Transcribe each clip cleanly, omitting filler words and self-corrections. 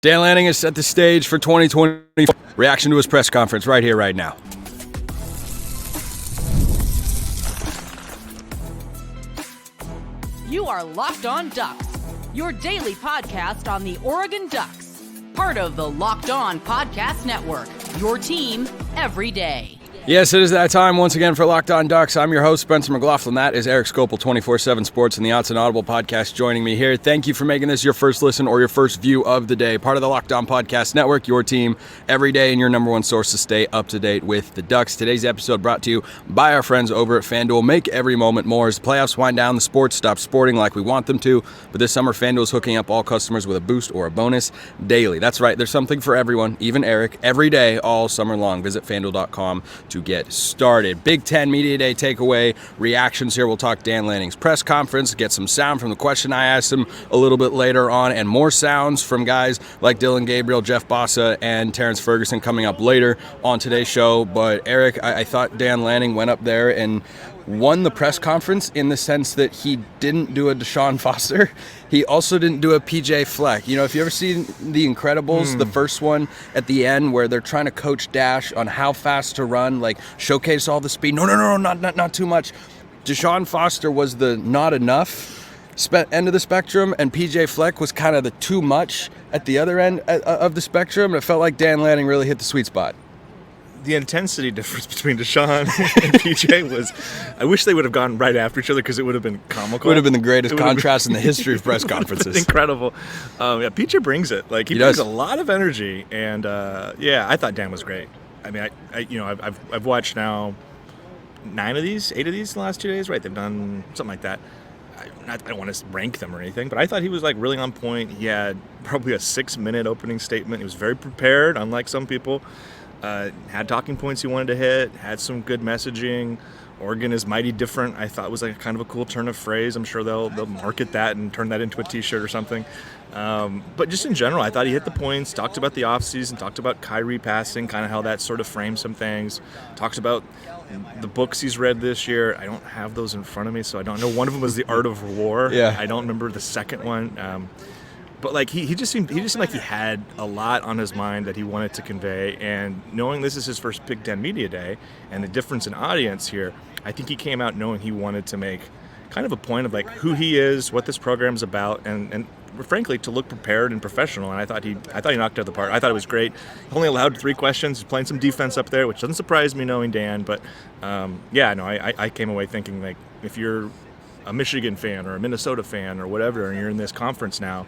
Dan Lanning has set the stage for 2020. Reaction to his press conference right here, right now. You are Locked On Ducks, your daily podcast on the Oregon Ducks. Part of the Locked On Podcast Network, your team every day. Yes, it is that time once again for Locked On Ducks. I'm your host, Spencer McLaughlin. That is Erik Skopil, 24/7 Sports and the Autzen Audibles podcast joining me here. Thank you for making this your first listen or your first view of the day. Part of the Locked On Podcast Network, your team every day and your number one source to stay up to date with the Ducks. Today's episode brought to you by our friends over at FanDuel. Make every moment more. As the playoffs wind down, the sports stop sporting like we want them to. But this summer, FanDuel is hooking up all customers with a boost or a bonus daily. That's right. There's something for everyone, even Erik, every day, all summer long. Visit FanDuel.com to get started. Big Ten Media Day takeaway reactions here. We'll talk Dan Lanning's press conference, get some sound from the question I asked him a little bit later on, and more sounds from guys like Dillon Gabriel, Jeff Bossa, and Terrence Ferguson coming up later on today's show. But Erik, I thought Dan Lanning went up there and won the press conference in the sense that he didn't do a Deshaun Foster. He also didn't do a PJ Fleck. You know, if you ever seen The Incredibles, the first one at the end where they're trying to coach Dash on how fast to run, like showcase all the speed. No, not too much. Deshaun Foster was the not enough end of the spectrum, and PJ Fleck was kind of the too much at the other end of the spectrum. And it felt like Dan Lanning really hit the sweet spot. The intensity difference between Deshaun and PJ was, I wish they would have gone right after each other because it would have been comical. It would have been the greatest contrast in the history of press conferences. Incredible. PJ brings it. Like he brings a lot of energy, and I thought Dan was great. I mean, I've watched now 8 of these in the last 2 days. Right? They've done something like that. I don't want to rank them or anything, but I thought he was like really on point. He had probably a 6-minute opening statement. He was very prepared, unlike some people. Had talking points he wanted to hit, had some good messaging. Oregon is mighty different. I thought was like kind of a cool turn of phrase. I'm sure they'll market that and turn that into a t-shirt or something. But just in general, I thought he hit the points, talked about the offseason, talked about Kyrie passing, kind of how that sort of framed some things, talks about the books he's read this year. I don't have those in front of me, so I don't know. One of them was The Art of War. Yeah. I don't remember the second one. But like he just seemed like he had a lot on his mind that he wanted to convey, and knowing this is his first Big Ten Media Day and the difference in audience here, I think he came out knowing he wanted to make kind of a point of like who he is, what this program's about, and frankly to look prepared and professional. And I thought he knocked it out of the park. I thought it was great. He only allowed 3 questions. He's playing some defense up there, which doesn't surprise me knowing Dan. But I came away thinking like if you're a Michigan fan or a Minnesota fan or whatever, and you're in this conference now,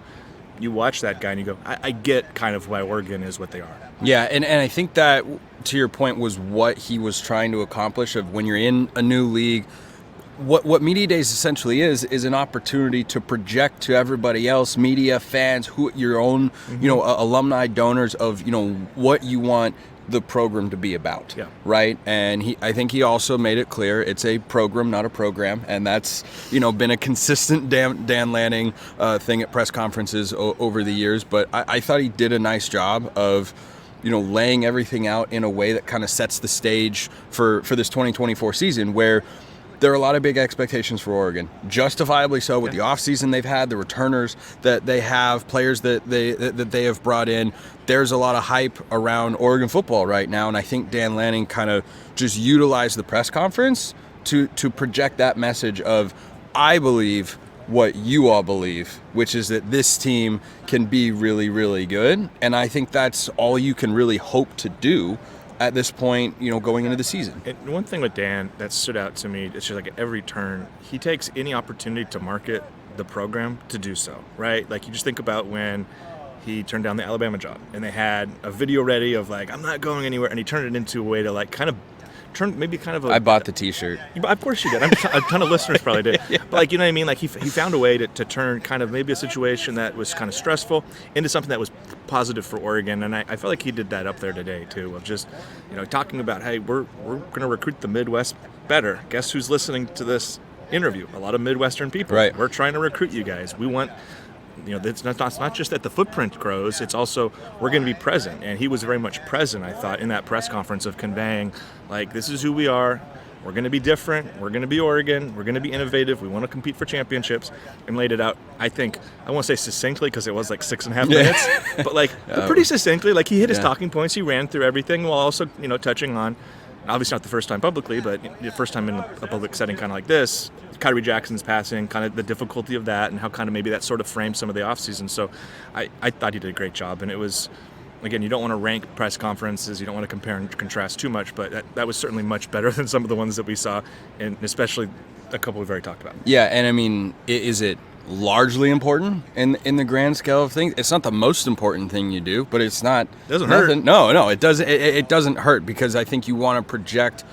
you watch that guy and you go, I get kind of why Oregon is what they are. Yeah, and I think that, to your point, was what he was trying to accomplish of when you're in a new league. What Media Days essentially is an opportunity to project to everybody else, media, fans, who your own, alumni, donors of, what you want the program to be about, right? And I think he also made it clear it's a program, not a program, and that's been a consistent Dan Lanning thing at press conferences over the years. But I thought he did a nice job of laying everything out in a way that kind of sets the stage for this 2024 season, where there are a lot of big expectations for Oregon, justifiably so, with the offseason they've had, the returners that they have, players that they have brought in. There's a lot of hype around Oregon football right now, and I think Dan Lanning kind of just utilized the press conference to project that message of, I believe what you all believe, which is that this team can be really, really good. And I think that's all you can really hope to do at this point, going into the season. And one thing with Dan that stood out to me, it's just like at every turn, he takes any opportunity to market the program to do so, right? Like you just think about when he turned down the Alabama job and they had a video ready of like, I'm not going anywhere. And he turned it into a way to like kind of turn maybe kind of a... I bought the t-shirt. Of course you did. A ton of listeners probably did. Yeah. But like, you know what I mean? Like he found a way to turn kind of maybe a situation that was kind of stressful into something that was positive for Oregon. And I felt like he did that up there today too, of just, talking about, hey, we're going to recruit the Midwest better. Guess who's listening to this interview? A lot of Midwestern people. Right. We're trying to recruit you guys. We want... it's not just that the footprint grows, it's also we're going to be present. And he was very much present, I thought, in that press conference of conveying, like, this is who we are. we're going to be different, we're going to be Oregon, we're going to be innovative, we want to compete for championships, and laid it out, I think, I won't say succinctly because it was like 6.5 minutes, but like pretty succinctly. Like he hit his talking points, he ran through everything while also, touching on, obviously not the first time publicly, but the first time in a public setting kind of like this, Kyrie Jackson's passing, kind of the difficulty of that, and how kind of maybe that sort of framed some of the offseason. So I thought he did a great job, and it was, again, you don't want to rank press conferences, you don't want to compare and contrast too much, but that was certainly much better than some of the ones that we saw, and especially a couple we've already talked about. Yeah, and I mean, is it largely important in the grand scale of things? It's not the most important thing you do, but it's not. It doesn't hurt. No, it doesn't. It doesn't hurt, because I think you want to project,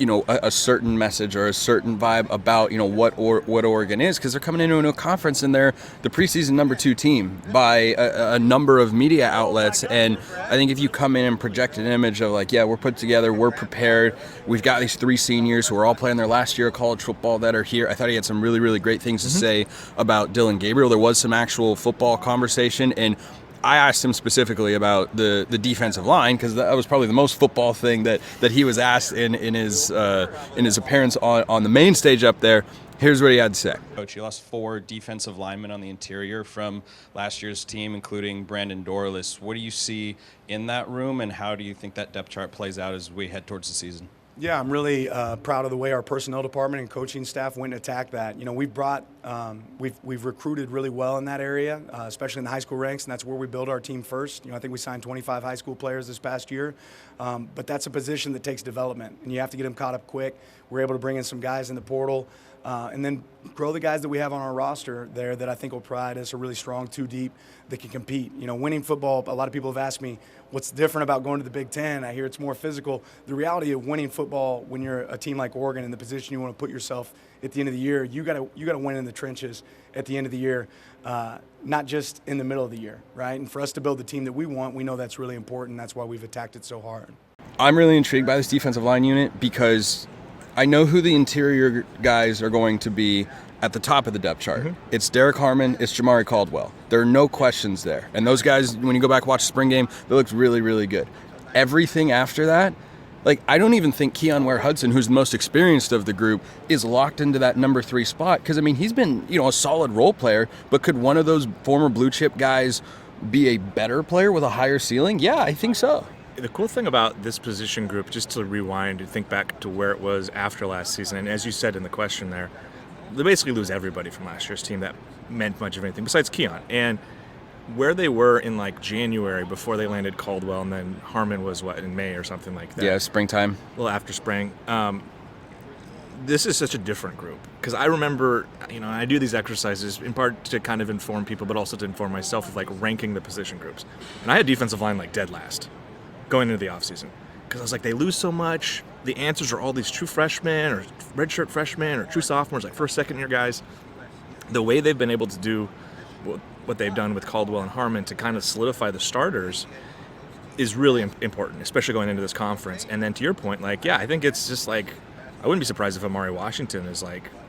a certain message or a certain vibe about, what Oregon is, because they're coming into a conference and they're the preseason number 2 team by a number of media outlets. And I think if you come in and project an image of like, yeah, we're put together, we're prepared, we've got these 3 seniors who are all playing their last year of college football that are here. I thought he had some really, really great things to say about Dillon Gabriel. There was some actual football conversation, and I asked him specifically about the defensive line, because that was probably the most football thing that he was asked in his appearance on the main stage up there. Here's what he had to say. Coach, you lost 4 defensive linemen on the interior from last year's team, including Brandon Dorless. What do you see in that room, and how do you think that depth chart plays out as we head towards the season? Yeah, I'm really proud of the way our personnel department and coaching staff went and attacked that. We've recruited really well in that area, especially in the high school ranks, and that's where we build our team first. I think we signed 25 high school players this past year, but that's a position that takes development, and you have to get them caught up quick. We're able to bring in some guys in the portal, and then grow the guys that we have on our roster there that I think will provide us a really strong 2 deep that can compete. Winning football, a lot of people have asked me, what's different about going to the Big Ten? I hear it's more physical. The reality of winning football when you're a team like Oregon in the position you want to put yourself at the end of the year, you got to win in the trenches at the end of the year, not just in the middle of the year, right? And for us to build the team that we want, we know that's really important. That's why we've attacked it so hard. I'm really intrigued by this defensive line unit, because I know who the interior guys are going to be at the top of the depth chart. It's Derek Harmon, it's Jamari Caldwell. There are no questions there. And those guys, when you go back and watch the spring game, they looked really, really good. Everything after that, I don't even think Keon Ware-Hudson, who's the most experienced of the group, is locked into that number 3 spot. Because, he's been, a solid role player, but could one of those former blue chip guys be a better player with a higher ceiling? Yeah, I think so. The cool thing about this position group, just to rewind and think back to where it was after last season, and as you said in the question there, they basically lose everybody from last year's team that meant much of anything besides Keon. And where they were in January before they landed Caldwell, and then Harmon was in May or something like that. Yeah, springtime. A little after spring. This is such a different group, because I remember, I do these exercises in part to kind of inform people, but also to inform myself of ranking the position groups. And I had defensive line dead last going into the offseason, because I was they lose so much. The answers are all these true freshmen or redshirt freshmen or true sophomores, first, second year guys. The way they've been able to do what they've done with Caldwell and Harmon to kind of solidify the starters is really important, especially going into this conference. And then to your point, I think it's just I wouldn't be surprised if Amari Washington is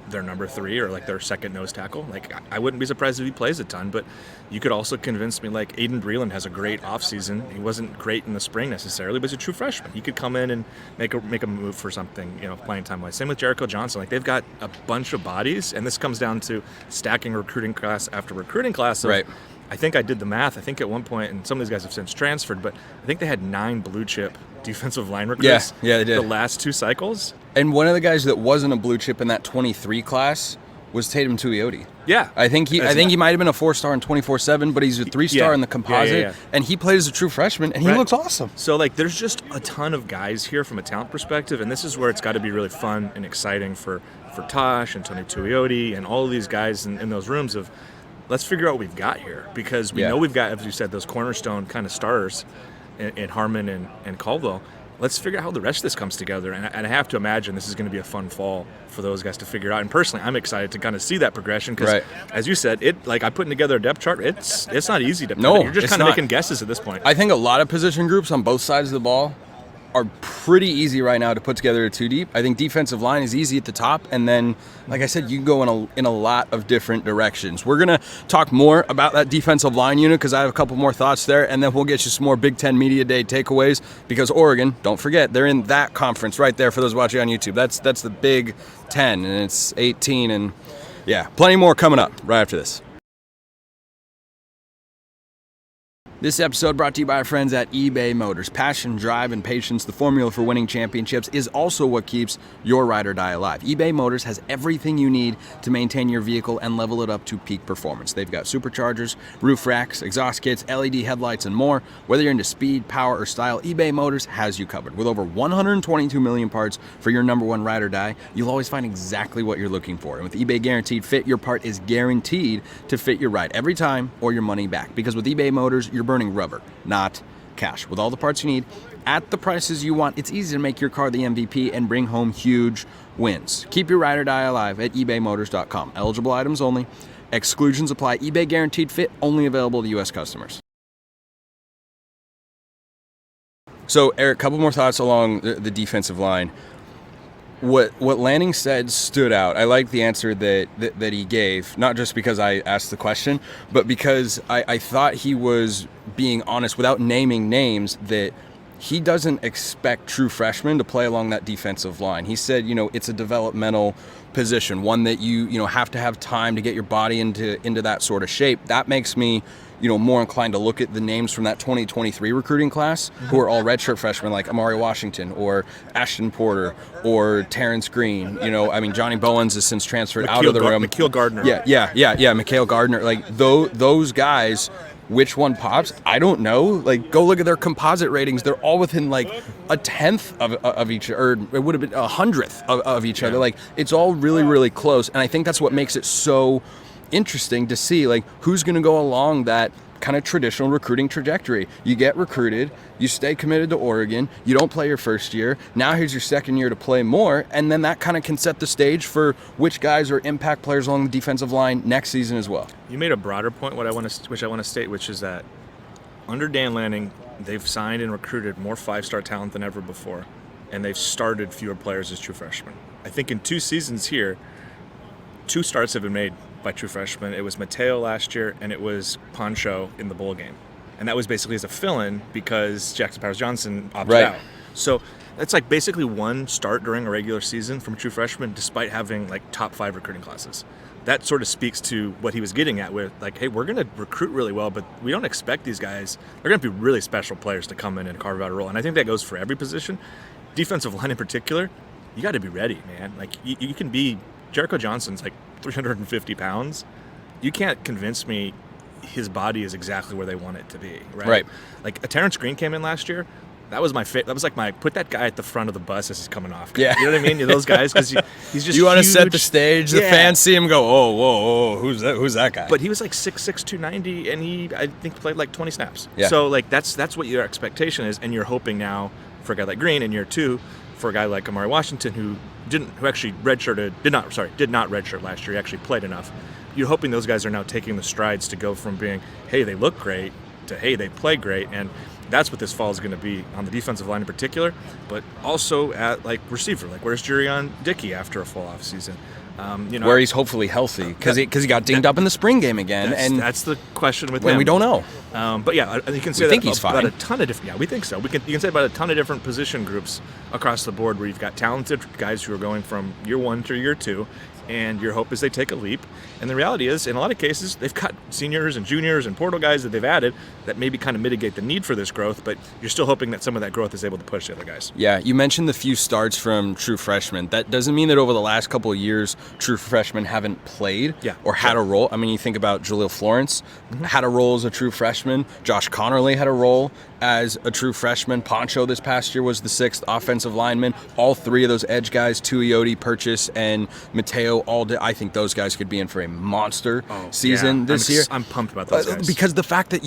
their number 3 or their second nose tackle. I wouldn't be surprised if he plays a ton, but you could also convince me Aiden Breland has a great offseason. He wasn't great in the spring necessarily, but he's a true freshman. He could come in and make a move for something, playing time wise. Same with Jericho Johnson. They've got a bunch of bodies, and this comes down to stacking recruiting class after recruiting class. Right. I think I did the math. I think at one point, and some of these guys have since transferred, but I think they had 9 blue chip defensive line recruits. Yeah, they did. The last 2 cycles. And one of the guys that wasn't a blue chip in that 23 class was Tatum Tuioti. Yeah. I think he might have been a 4-star in 24/7, but he's a 3-star in the composite. Yeah. And he played as a true freshman, and he looks awesome. So there's just a ton of guys here from a talent perspective, and this is where it's got to be really fun and exciting for Tosh and Tony Tuioti and all of these guys in those rooms of, let's figure out what we've got here, because we know we've got, as you said, those cornerstone kind of stars in Harmon and Caldwell. Let's figure out how the rest of this comes together. And I have to imagine this is going to be a fun fall for those guys to figure out. And personally, I'm excited to kind of see that progression because, as you said, I'm putting together a depth chart. It's not easy to put. You're just kind of making guesses at this point. I think a lot of position groups on both sides of the ball are pretty easy right now to put together a 2 deep. I think defensive line is easy at the top, and then, like I said, you can go in a lot of different directions. We're going to talk more about that defensive line unit because I have a couple more thoughts there, and then we'll get you some more Big Ten Media Day takeaways because Oregon, don't forget, they're in that conference right there for those watching on YouTube. That's the Big Ten, and it's 18, and yeah, plenty more coming up right after this. This episode brought to you by our friends at eBay Motors. Passion, drive, and patience, the formula for winning championships, is also what keeps your ride or die alive. eBay Motors has everything you need to maintain your vehicle and level it up to peak performance. They've got superchargers, roof racks, exhaust kits, LED headlights, and more. Whether you're into speed, power, or style, eBay Motors has you covered. With over 122 million parts for your number one ride or die, you'll always find exactly what you're looking for. And with eBay Guaranteed Fit, your part is guaranteed to fit your ride every time or your money back. Because with eBay Motors, you're burning rubber, not cash. With all the parts you need at the prices you want, it's easy to make your car the MVP and bring home huge wins. Keep your ride or die alive at ebaymotors.com. Eligible items only. Exclusions apply. eBay Guaranteed Fit only available to U.S. customers. So, Eric, a couple more thoughts along the defensive line. What Lanning said stood out. I like the answer that he gave, not just because I asked the question, but because I thought he was being honest without naming names that he doesn't expect true freshmen to play along that defensive line. He said, it's a developmental position, one that you have to have time to get your body into that sort of shape. That makes me more inclined to look at the names from that 2023 recruiting class who are all redshirt freshmen like Amari Washington or Ashton Porter or Terrence Green. Johnny Bowens has since transferred out of the room. McKeel Gardner. Yeah, McHale Gardner. Like those guys, which one pops? I don't know. Like, go look at their composite ratings. They're all within like a tenth of each, or it would have been 100th of each other. Like, it's all really, really close. And I think that's what makes it so interesting to see, like, who's going to go along that kind of traditional recruiting trajectory. You get recruited, you stay committed to Oregon, you don't play your first year, now here's your second year to play more, and then that kind of can set the stage for which guys are impact players along the defensive line next season as well. You made a broader point, which I want to state, which is that under Dan Lanning, they've signed and recruited more five-star talent than ever before, and they've started fewer players as true freshmen. I think in 2 seasons here, 2 starts have been made by true freshmen. It was Mateo last year, and it was Poncho in the bowl game. And that was basically as a fill-in because Jackson Powers-Johnson opted out. So that's like basically 1 start during a regular season from true freshmen despite having like top 5 recruiting classes. That sort of speaks to what he was getting at with like, hey, we're going to recruit really well, but we don't expect these guys. They're going to be really special players to come in and carve out a role. And I think that goes for every position. Defensive line in particular, you got to be ready, man. Like you can be – Jericho Johnson's like 350 pounds. You can't convince me his body is exactly where they want it to be, right? Like, a Terrence Green came in last year. That was that was like my put that guy at the front of the bus as he's coming off. Yeah. You know what I mean? Those guys, because he's just you want to huge. set the stage. The fans see him go, oh, whoa, who's that guy? But he was like 6'6", 290, and he I think played like 20 snaps. Yeah. So like that's what your expectation is, and you're hoping now for a guy like Green in year 2, for a guy like Amari Washington who actually did not redshirt last year. He actually played enough. You're hoping those guys are now taking the strides to go from being, hey, they look great, to hey, they play great, and that's what this fall is going to be on the defensive line in particular, but also at like receiver. Like, where's Jurion Dickey after a full off season? Where he's hopefully healthy because he got dinged up in the spring game again, and that's the question with him. We don't know. But yeah, you can say think that he's about fine. a ton of different. Yeah, we think so. You can say about a ton of different position groups across the board where you've got talented guys who are going from year 1 to year 2, and your hope is they take a leap. And the reality is, in a lot of cases, they've got seniors and juniors and portal guys that they've added that maybe kind of mitigate the need for this growth, but you're still hoping that some of that growth is able to push the other guys. Yeah, you mentioned the few starts from true freshmen. That doesn't mean that over the last couple of years, true freshmen haven't played or had a role. I mean, you think about Jaleel Florence had a role as a true freshman. Josh Connerly had a role as a true freshman. Poncho this past year was the 6th offensive lineman. All 3 of those edge guys, Tuioti, Purchase, and Mateo, I think those guys could be in for a monster season this year. I'm pumped about those guys. Because the fact that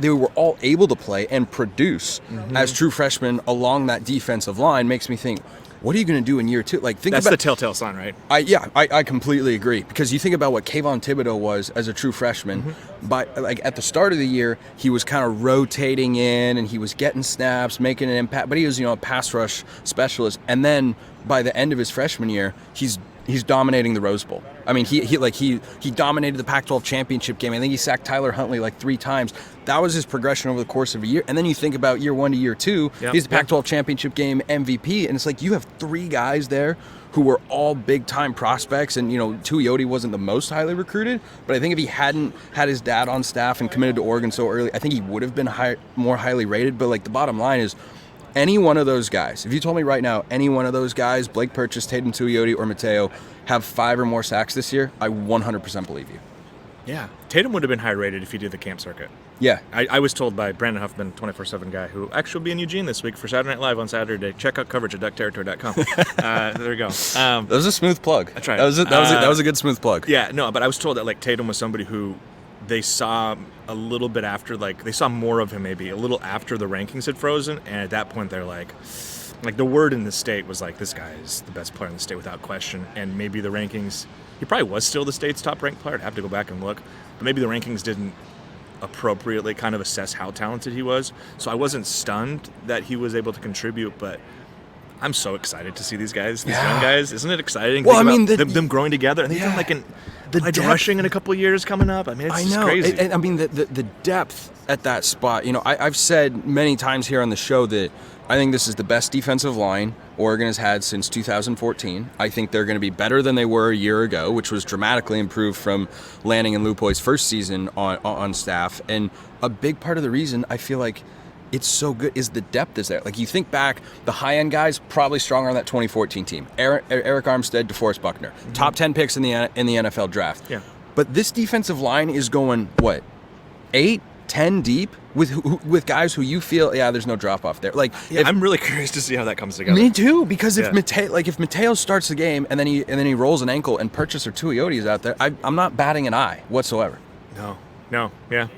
they were all able to play and produce as true freshmen along that defensive line makes me think, what are you going to do in year 2? Like, That's the telltale sign, right? I completely agree, because you think about what Kayvon Thibodeau was as a true freshman. But like at the start of the year, he was kind of rotating in and he was getting snaps, making an impact, but he was, a pass rush specialist. And then by the end of his freshman year, he's dominating the Rose Bowl. I mean, he dominated the Pac-12 championship game. I think he sacked Tyler Huntley like 3 times. That was his progression over the course of a year. And then you think about year 1 to year 2, he's the Pac-12 championship game MVP, and it's like you have 3 guys there who were all big-time prospects. And, Tuioti wasn't the most highly recruited, but I think if he hadn't had his dad on staff and committed to Oregon so early, I think he would have been more highly rated. But, like, the bottom line is, any one of those guys, if you told me right now, any one of those guys, Blake Purchase, Tatum Tuioti, or Mateo, have 5 or more sacks this year, I 100% believe you. Yeah. Tatum would have been high rated if he did the camp circuit. Yeah. I was told by Brandon Huffman, 24/7 guy, who actually will be in Eugene this week for Saturday Night Live on Saturday. Check out coverage at duckterritory.com. There we go. That was a smooth plug. That's right. That was a good smooth plug. Yeah, no, but I was told that, like, Tatum was somebody who they saw a little bit after, like, they saw more of him maybe a little after the rankings had frozen, and at that point they're like the word in the state was like, this guy is the best player in the state without question. And maybe the rankings, he probably was still the state's top ranked player. I'd have to go back and look, but maybe the rankings didn't appropriately kind of assess how talented he was. So I wasn't stunned that he was able to contribute, but I'm so excited to see these guys, young guys. Isn't it exciting? Well, I mean, them growing together, and they've done like the rushing in a couple of years coming up. I mean, it's just crazy. I mean, the depth at that spot. I've said many times here on the show that I think this is the best defensive line Oregon has had since 2014. I think they're going to be better than they were a year ago, which was dramatically improved from Lanning and Lupoi's first season on staff. And a big part of the reason I feel like it's so good is the depth is there. Like, you think back, the high-end guys probably stronger on that 2014 team. Eric Armstead, DeForest Buckner. Top 10 picks in the NFL draft. Yeah. But this defensive line is going, 8, 10 deep with guys who you feel, there's no drop-off there. Like, I'm really curious to see how that comes together. Me too, because if Mateo starts the game and then he rolls an ankle and Purchase or Tuioti is out there, I'm not batting an eye whatsoever. No,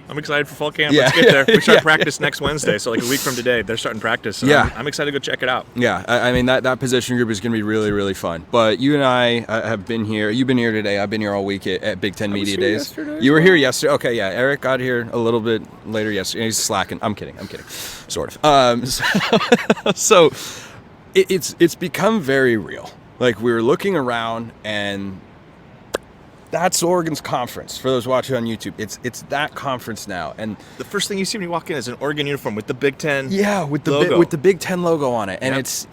I'm excited for fall camp. Let's get there. We start practice next Wednesday, so like a week from today, they're starting practice. So I'm excited to go check it out. Yeah, I mean, that position group is going to be really, really fun. But you and I have been here. You've been here today. I've been here all week at Big Ten Media Days. Yesterday. You were here yesterday. Okay, yeah. Eric got here a little bit later yesterday. He's slacking. I'm kidding. Sort of. So it's become very real. Like, we were looking around, and that's Oregon's conference. For those watching on YouTube, it's that conference now. And the first thing you see when you walk in is an Oregon uniform with the Big Ten with the Big Ten logo on it. And it's,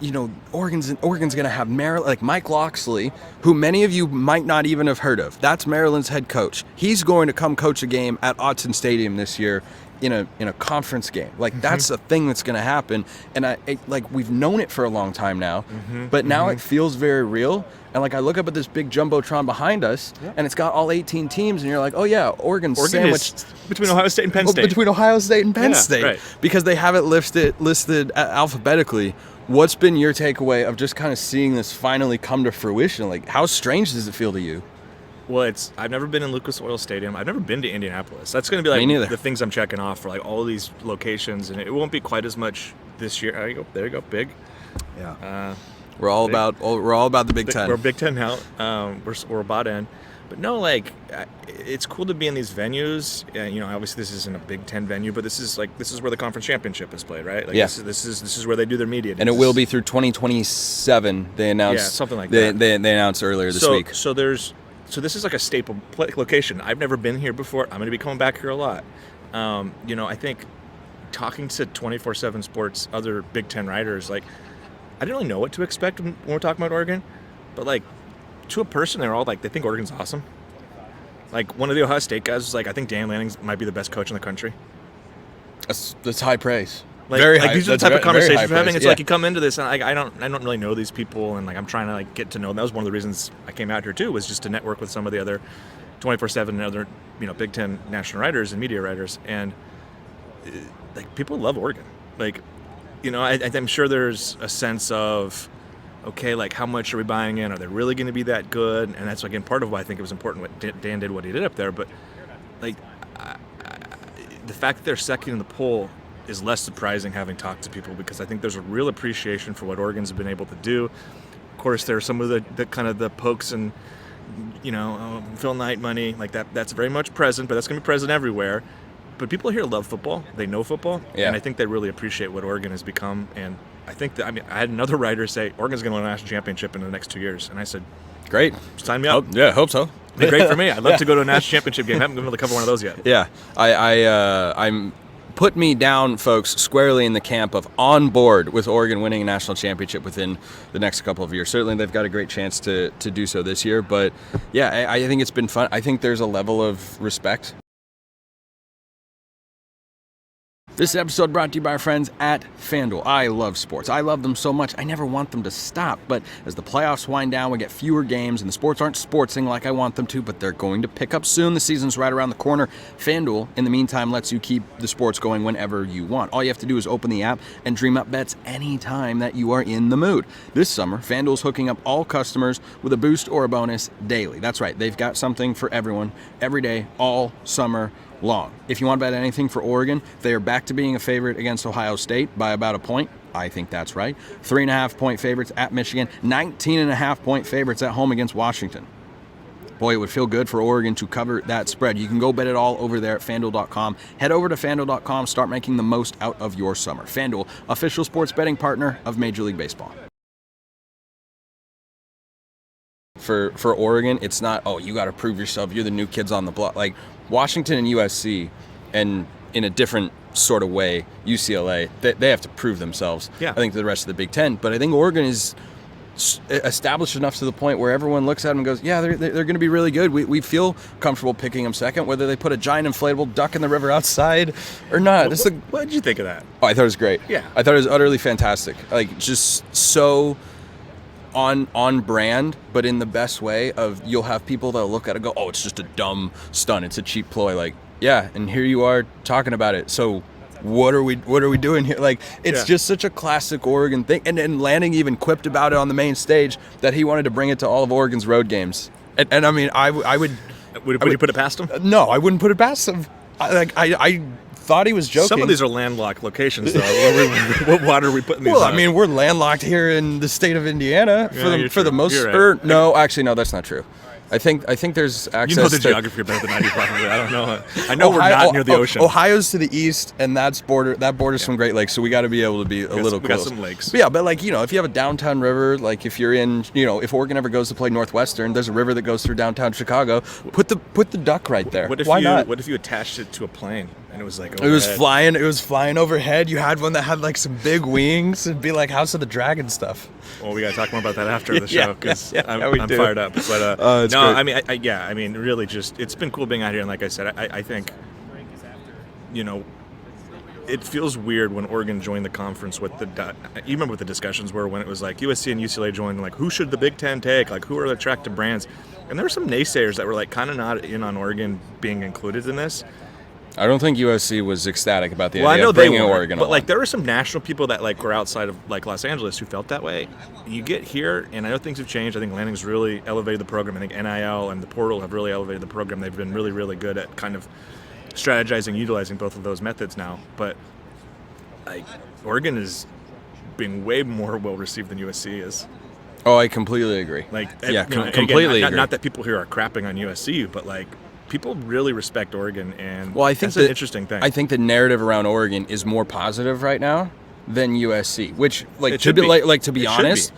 Oregon's going to have Maryland, like Mike Loxley, who many of you might not even have heard of. That's Maryland's head coach. He's going to come coach a game at Autzen Stadium this year in a conference game. Like, that's a thing that's going to happen. And we've known it for a long time now, but now it feels very real. And like, I look up at this big jumbotron behind us, and it's got all 18 teams, and you're like, oh yeah, Oregon sandwiched between Ohio State and Penn State. Between Ohio State and Penn State, right. Because they have it listed alphabetically. What's been your takeaway of just kind of seeing this finally come to fruition? Like, how strange does it feel to you? Well, I've never been in Lucas Oil Stadium. I've never been to Indianapolis. That's going to be like the things I'm checking off for like all of these locations, and it won't be quite as much this year. There you go, big. Yeah. We're all about the Big Ten. We're Big Ten now. We're bought in, but no, like, it's cool to be in these venues. Obviously this isn't a Big Ten venue, but this is where the conference championship is played, right? Like, this is where they do their media. And it will be through 2027. They announced something like that. They announced earlier this week. So this is like a staple location. I've never been here before. I'm going to be coming back here a lot. I think talking to 24/7 Sports, other Big Ten writers, like, I didn't really know what to expect when we're talking about Oregon, but like, to a person, they're all like, they think Oregon's awesome. Like, one of the Ohio State guys was like, I think Dan Lanning might be the best coach in the country. That's high praise. Like, very high. These are the type of conversations we're having. It's like you come into this, and I don't really know these people, and like, I'm trying to like get to know them. That was one of the reasons I came out here too, was just to network with some of the other 24/7 and other Big Ten national writers and media writers, and like, people love Oregon. Like, I'm sure there's a sense of, okay, like, how much are we buying in? Are they really going to be that good? And that's, again, part of why I think it was important what Dan did, what he did up there. But, like, the fact that they're second in the poll is less surprising, having talked to people, because I think there's a real appreciation for what Oregon's been able to do. course, there's some of the kind of the pokes and, Phil Knight money, like that. That's very much present, but that's going to be present everywhere. But people here love football. They know football. Yeah. And I think they really appreciate what Oregon has become. And I think that, I had another writer say, Oregon's going to win a national championship in the next 2 years. And I said, great. Sign me up. Hope so. It'd be great for me. I'd love to go to a national championship game. I haven't been able to cover one of those yet. Yeah. I'm put me down, folks, squarely in the camp of on board with Oregon winning a national championship within the next couple of years. Certainly they've got a great chance to do so this year. But, yeah, I think it's been fun. I think there's a level of respect. This episode brought to you by our friends at FanDuel. I love sports. I love them so much, I never want them to stop. But as the playoffs wind down, we get fewer games, and the sports aren't sportsing like I want them to, but they're going to pick up soon. The season's right around the corner. FanDuel, in the meantime, lets you keep the sports going whenever you want. All you have to do is open the app and dream up bets anytime that you are in the mood. This summer, FanDuel's hooking up all customers with a boost or a bonus daily. That's right, they've got something for everyone, every day, all summer long. If you want to bet anything for Oregon, they are back to being a favorite against Ohio State by about a point. I think that's right. 3.5-point favorites at Michigan, 19.5-point favorites at home against Washington. Boy, it would feel good for Oregon to cover that spread. You can go bet it all over there at FanDuel.com. Head over to FanDuel.com. Start making the most out of your summer. FanDuel, official sports betting partner of Major League Baseball. For Oregon, it's not, you got to prove yourself. You're the new kids on the block. Like Washington and USC, and in a different sort of way, UCLA, they have to prove themselves. Yeah. I think to the rest of the Big Ten. But I think Oregon is established enough to the point where everyone looks at them and goes, yeah, they're going to be really good. We feel comfortable picking them second, whether they put a giant inflatable duck in the river outside or not. What did you think of that? Oh, I thought it was great. Yeah. I thought it was utterly fantastic. Like, just so on brand, but in the best way of, you'll have people that'll look at it and go, oh, it's just a dumb stunt. It's a cheap ploy. Like, yeah, and here you are talking about it. So what are we doing here? Like, it's just such a classic Oregon thing. And Lanning even quipped about it on the main stage that he wanted to bring it to all of Oregon's road games. And I mean, I would you put it past him? No, I wouldn't put it past him. I thought he was joking. Some of these are landlocked locations, though. What water are we putting these Well, on? I mean, we're landlocked here in the state of Indiana for the most. You're right. No, actually, no, that's not true. I think there's access. You know the geography better than I do, probably. I don't know. I know we're not near the ocean. Ohio's to the east, and that borders some Great Lakes, so we got to be able to be a little close. We got some lakes. But yeah, but like, if you have a downtown river, like if you're in, if Oregon ever goes to play Northwestern, there's a river that goes through downtown Chicago. Put the duck right there. Why not? What if you attached it to a plane and it was like overhead? It was flying overhead. You had one that had like some big wings. It'd be like House of the Dragon stuff. Well, we got to talk more about that after the show, because I'm do. fired up. But no, great. I mean, really, just it's been cool being out here. And like I said, I think, it feels weird when Oregon joined the conference with you remember what the discussions were when it was like USC and UCLA joined, like, who should the Big Ten take? Like, who are the attractive brands? And there were some naysayers that were like kind of not in on Oregon being included in this. I don't think USC was ecstatic about the idea I know of bringing Oregon but along. Like, there were some national people that like were outside of like Los Angeles who felt that way. And you get here, and I know things have changed. I think Lanning's really elevated the program. I think NIL and the portal have really elevated the program. They've been really, really good at kind of strategizing, utilizing both of those methods now. But like, Oregon is being way more well received than USC is. Oh, I completely agree. Like, completely agree. Not that people here are crapping on USC, but like, people really respect Oregon, and I think that's an interesting thing. I think the narrative around Oregon is more positive right now than USC, which, like, to be honest,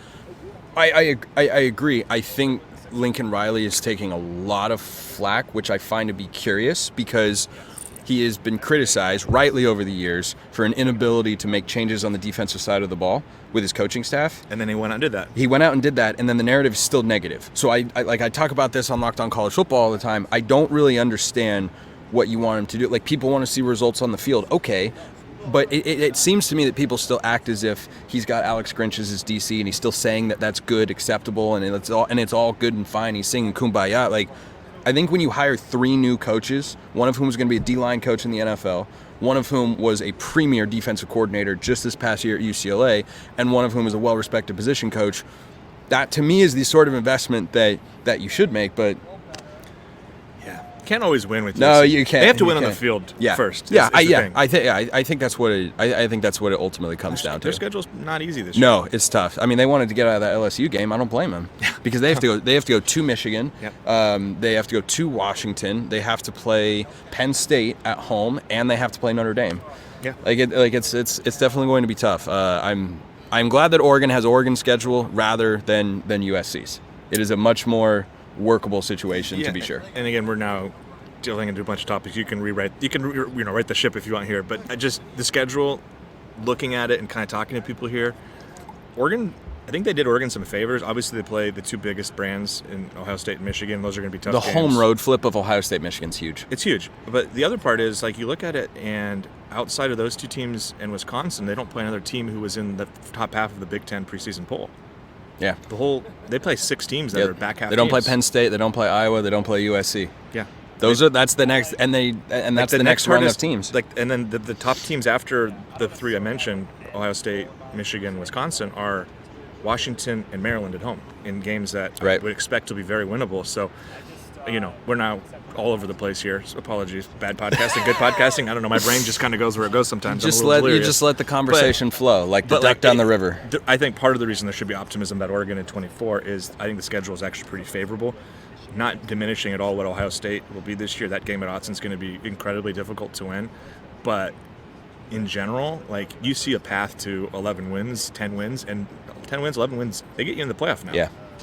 I agree. I think Lincoln Riley is taking a lot of flack, which I find to be curious, because he has been criticized rightly over the years for an inability to make changes on the defensive side of the ball with his coaching staff. And then he went out and did that. He went out and did that, and then the narrative is still negative. So I talk about this on Locked On College Football all the time. I don't really understand what you want him to do. Like, people want to see results on the field. Okay, but it seems to me that people still act as if he's got Alex Grinch as his DC, and he's still saying that that's good, acceptable, and it's all good and fine. He's singing Kumbaya. Like, I think when you hire 3 new coaches, one of whom is going to be a D-line coach in the NFL, one of whom was a premier defensive coordinator just this past year at UCLA, and one of whom is a well-respected position coach, that to me is the sort of investment that you should make. But Can't always win with No, USC. you can't. They have to You win on the can't. field Yeah. first. Yeah, is the thing. I think that's what I think that's what it ultimately comes down to. Their schedule's not easy this year. No, it's tough. I mean, they wanted to get out of that LSU game. I don't blame them because they have to go. They have to go to Michigan. Yep. They have to go to Washington. They have to play Penn State at home, and they have to play Notre Dame. Yeah. It's definitely going to be tough. I'm glad that Oregon has Oregon's schedule rather than USC's. It is a much more workable situation, to be sure. And again, we're now dealing into a bunch of topics. You can rewrite. You can write the ship if you want here. But just the schedule, looking at it and kind of talking to people here, Oregon. I think they did Oregon some favors. Obviously, they play the two biggest brands in Ohio State and Michigan. Those are going to be tough games. The home road flip of Ohio State, Michigan's huge. It's huge. But the other part is, like, you look at it, and outside of those two teams and Wisconsin, they don't play another team who was in the top half of the Big Ten preseason poll. Yeah. They play 6 teams that are back half. They don't teams. play Penn State. They don't play Iowa. They don't play USC. Yeah. That's the next, and that's the next run of teams. And then the top teams after the 3 I mentioned, Ohio State, Michigan, Wisconsin, are Washington and Maryland at home in games that I would expect to be very winnable. So, we're now all over the place here. So apologies. Bad podcasting, good podcasting. I don't know. My brain just kind of goes where it goes sometimes. You just let the conversation flow, like the duck down the river. I think part of the reason there should be optimism about Oregon in 24 is I think the schedule is actually pretty favorable. Not diminishing at all what Ohio State will be this year. That game at Autzen is going to be incredibly difficult to win. But in general, like, you see a path to 11 wins, 10 wins, and 10 wins, 11 wins, they get you in the playoff now.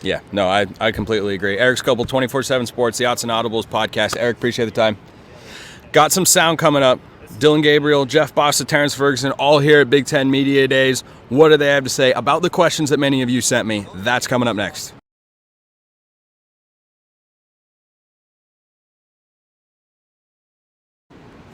Yeah. No, I completely agree. Erik Skopil, 24/7 Sports, the Autzen Audibles podcast. Erik, appreciate the time. Got some sound coming up. Dillon Gabriel, Jeff Bossa, Terrence Ferguson, all here at Big Ten Media Days. What do they have to say about the questions that many of you sent me? That's coming up next.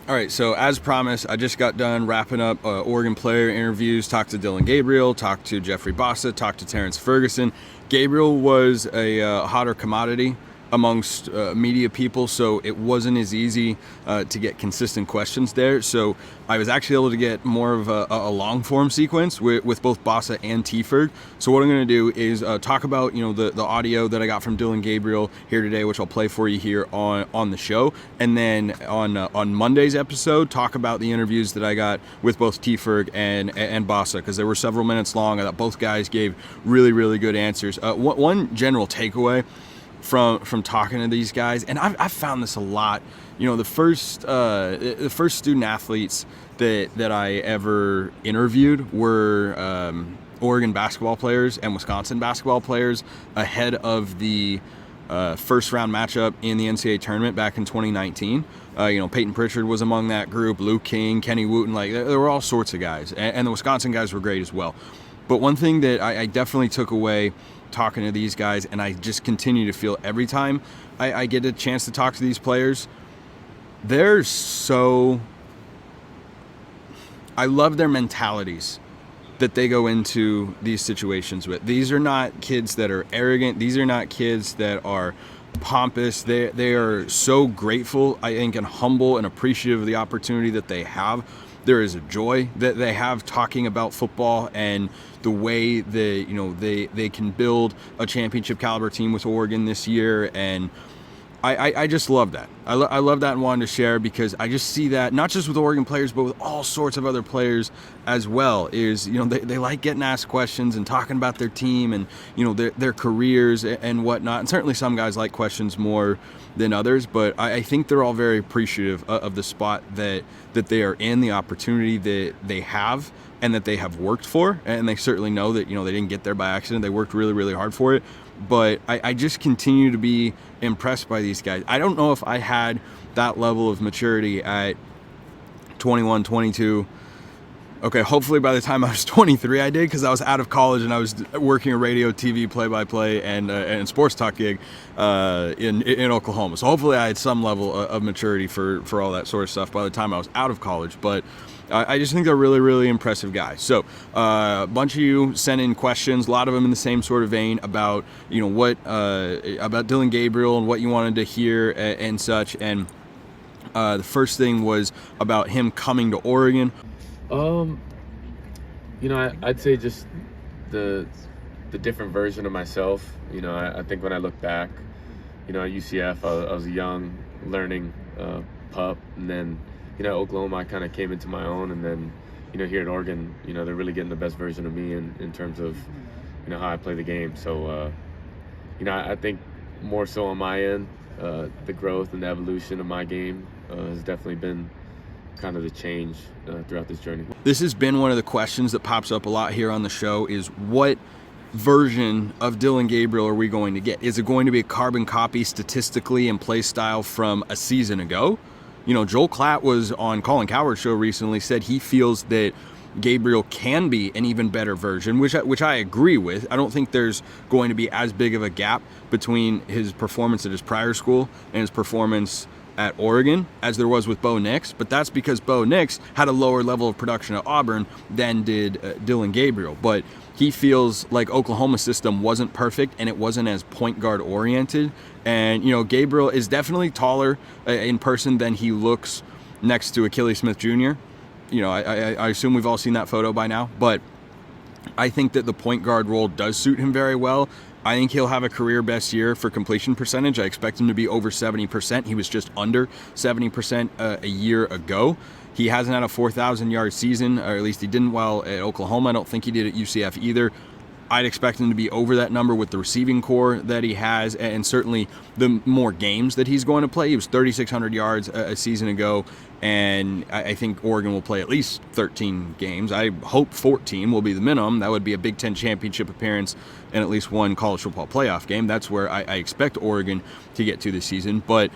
All right, so as promised, I just got done wrapping up Oregon player interviews, talked to Dillon Gabriel, talked to Jeffrey Bossa, talked to Terrence Ferguson. Gabriel was a hotter commodity amongst media people, so it wasn't as easy to get consistent questions there. So I was actually able to get more of a long form sequence with both Bossa and T-Ferg. So what I'm going to do is talk about the audio that I got from Dillon Gabriel here today, which I'll play for you here on the show, and then on Monday's episode talk about the interviews that I got with both T-Ferg and Bossa, because they were several minutes long. I thought both guys gave really, really good answers. One general takeaway from talking to these guys, and I've found this a lot. The first student athletes that I ever interviewed were Oregon basketball players and Wisconsin basketball players ahead of the first round matchup in the NCAA tournament back in 2019. Peyton Pritchard was among that group, Luke King, Kenny Wooten, there were all sorts of guys, and the Wisconsin guys were great as well. But one thing that I definitely took away talking to these guys, and I just continue to feel every time I get a chance to talk to these players, I love their mentalities that they go into these situations with. These are not kids that are arrogant. These are not kids that are pompous. They are so grateful, I think, and humble and appreciative of the opportunity that they have. There is a joy that they have talking about football and the way that they can build a championship caliber team with Oregon this year, and I just love that. I love that and wanted to share, because I just see that not just with Oregon players but with all sorts of other players as well. Is they like getting asked questions and talking about their team and their careers and whatnot. And certainly some guys like questions more than others, but I think they're all very appreciative of the spot that they are in, the opportunity that they have and that they have worked for, and they certainly know that they didn't get there by accident. They worked really, really hard for it. But I just continue to be impressed by these guys. I don't know if I had that level of maturity at 21, 22. Okay, hopefully by the time I was 23 I did, because I was out of college and I was working a radio, TV, play-by-play, and sports talk gig in Oklahoma. So hopefully I had some level of maturity for all that sort of stuff by the time I was out of college. But I just think they're really, really impressive guys. So a bunch of you sent in questions, a lot of them in the same sort of vein about about Dillon Gabriel and what you wanted to hear and such. And the first thing was about him coming to Oregon. I'd say just the different version of myself. I think when I look back, at UCF, I was a young learning pup, and then Oklahoma I kind of came into my own, and then here at Oregon they're really getting the best version of me in terms of how I play the game. So I think more so on my end, the growth and the evolution of my game has definitely been kind of the change throughout this journey. This has been one of the questions that pops up a lot here on the show, is what version of Dillon Gabriel are we going to get? Is it going to be a carbon copy statistically and play style from a season ago? Joel Klatt was on Colin Cowherd's show recently, said he feels that Gabriel can be an even better version, which I agree with. I don't think there's going to be as big of a gap between his performance at his prior school and his performance at Oregon as there was with Bo Nix, but that's because Bo Nix had a lower level of production at Auburn than did Dillon Gabriel. But he feels like Oklahoma's system wasn't perfect and it wasn't as point guard oriented. And Gabriel is definitely taller in person than he looks next to Achilles Smith Jr. I assume we've all seen that photo by now, but I think that the point guard role does suit him very well. I think he'll have a career best year for completion percentage. I expect him to be over 70%. He was just under 70% a year ago. He hasn't had a 4,000-yard season, or at least he didn't well at Oklahoma. I don't think he did at UCF either. I'd expect him to be over that number with the receiving core that he has, and certainly the more games that he's going to play. He was 3,600 yards a season ago, and I think Oregon will play at least 13 games. I hope 14 will be the minimum. That would be a Big Ten championship appearance and at least one college football playoff game. That's where I expect Oregon to get to this season. But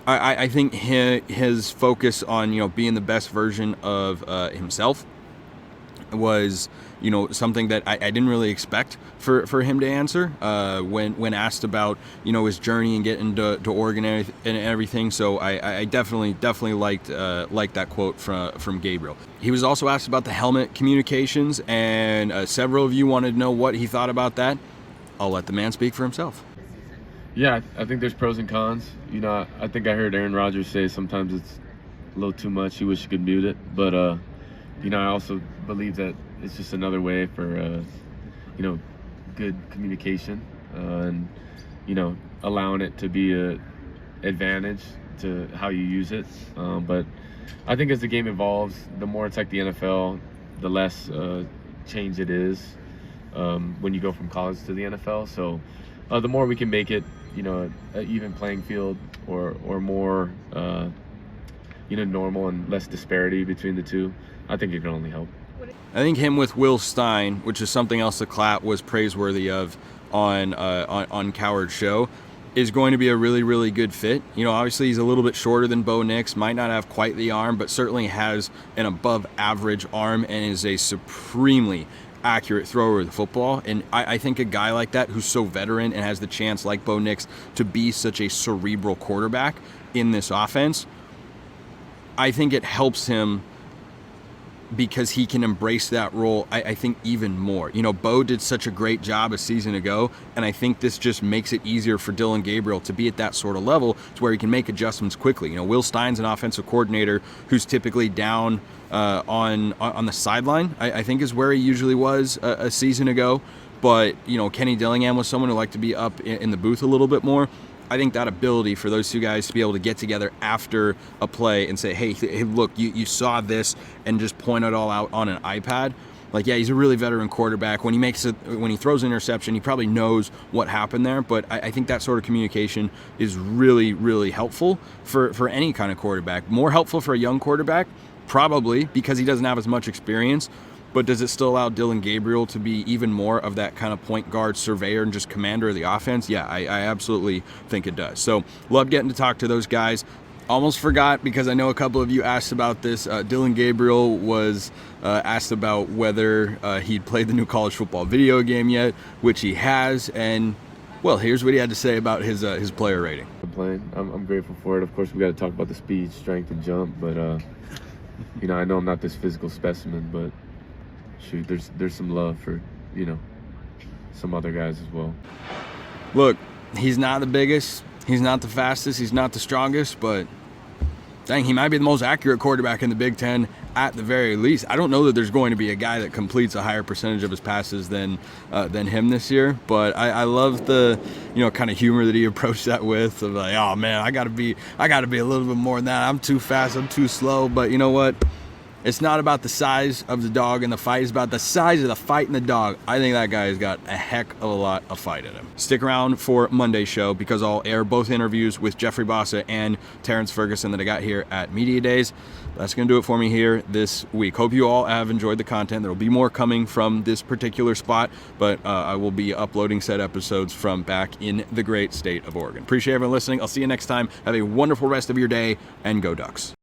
I think his focus on being the best version of himself was something that I didn't really expect for him to answer when asked about his journey and getting to Oregon and everything. So I definitely liked that quote from Gabriel. He was also asked about the helmet communications, and several of you wanted to know what he thought about that. I'll let the man speak for himself. Yeah, I think there's pros and cons. I think I heard Aaron Rodgers say sometimes it's a little too much. He wish he could mute it, but I also believe that it's just another way for good communication and allowing it to be a advantage to how you use it. But I think as the game evolves, the more it's like the NFL, the less change it is when you go from college to the NFL. So the more we can make it an even playing field or more normal and less disparity between the two, I think it can only help. I think him with Will Stein, which is something else that Klatt was praiseworthy of on Cowherd's show, is going to be a really, really good fit. Obviously he's a little bit shorter than Bo Nix, might not have quite the arm, but certainly has an above average arm and is a supremely accurate thrower of the football. And I think a guy like that who's so veteran and has the chance, like Bo Nix, to be such a cerebral quarterback in this offense, I think it helps him because he can embrace that role, I think, even more. Bo did such a great job a season ago, and I think this just makes it easier for Dillon Gabriel to be at that sort of level to where he can make adjustments quickly. Will Stein's an offensive coordinator who's typically down on the sideline, I think is where he usually was a season ago. But, Kenny Dillingham was someone who liked to be up in the booth a little bit more. I think that ability for those two guys to be able to get together after a play and say, hey, look, you saw this, and just point it all out on an iPad. He's a really veteran quarterback. When he throws an interception, he probably knows what happened there. But I think that sort of communication is really, really helpful for any kind of quarterback. More helpful for a young quarterback, probably, because he doesn't have as much experience. But does it still allow Dillon Gabriel to be even more of that kind of point guard surveyor and just commander of the offense? Yeah, I absolutely think it does. So love getting to talk to those guys. Almost forgot, because I know a couple of you asked about this. Dillon Gabriel was asked about whether he'd played the new college football video game yet, which he has. And, well, here's what he had to say about his player rating. I'm grateful for it. Of course, we got to talk about the speed, strength, and jump. But, I know I'm not this physical specimen, but shoot, there's some love for, some other guys as well. Look, he's not the biggest, he's not the fastest, he's not the strongest, but dang, he might be the most accurate quarterback in the Big Ten at the very least. I don't know that there's going to be a guy that completes a higher percentage of his passes than him this year, but I love the kind of humor that he approached that with, of like, oh man, I gotta be a little bit more than that. I'm too fast, I'm too slow. But you know what? It's not about the size of the dog in the fight. It's about the size of the fight in the dog. I think that guy's got a heck of a lot of fight in him. Stick around for Monday's show, because I'll air both interviews with Jeffrey Bossa and Terrence Ferguson that I got here at Media Days. That's going to do it for me here this week. Hope you all have enjoyed the content. There will be more coming from this particular spot, but I will be uploading said episodes from back in the great state of Oregon. Appreciate everyone listening. I'll see you next time. Have a wonderful rest of your day, and go Ducks.